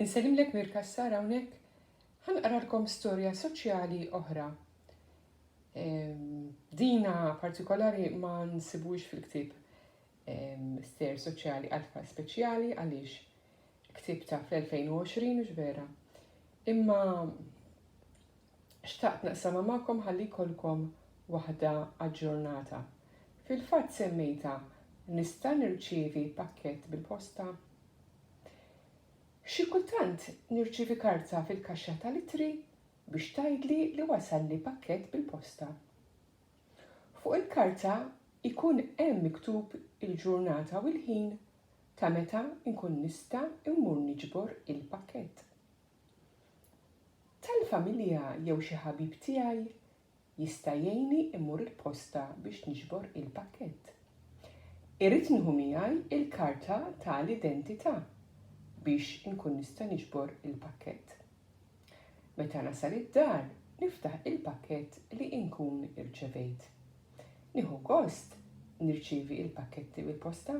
Insellimlek Mirka Sara hawnhekk ħanqralkom storja soċjali oħra. Dina partikolari ma nsibux fil-ktieb ster soċjali alfa speċjali għaliex ktib ta' fl-2020 ġvera. Imma xtaqt naqsama magħkom ħalli jkollkom waħda aġġornata. Fil-fatt semmejta nista' nirċievi pakkett bil-posta. Xi kultant nirċievi karta fil-kaxxa tal-ittri biex tgħidli li wasalli pakkett bil-posta. Fuq il-karta ikun hemm miktub il-ġurnata u l-ħin ta' meta nkun nista' immur niġbor il-pakkett. Tal-familja jew xi ħabib tiegħi jista' jgħinni immur il-posta biex niġbor il-pakkett. Irrid nieħu miegħi il-karta tal-identità biex inkun nista' niġbor il-pakkett. Meta nasal id-dar, niftaħ il-pakkett li nkun irċevejt. Nieħu gost nirċievi il-pakketti bil-posta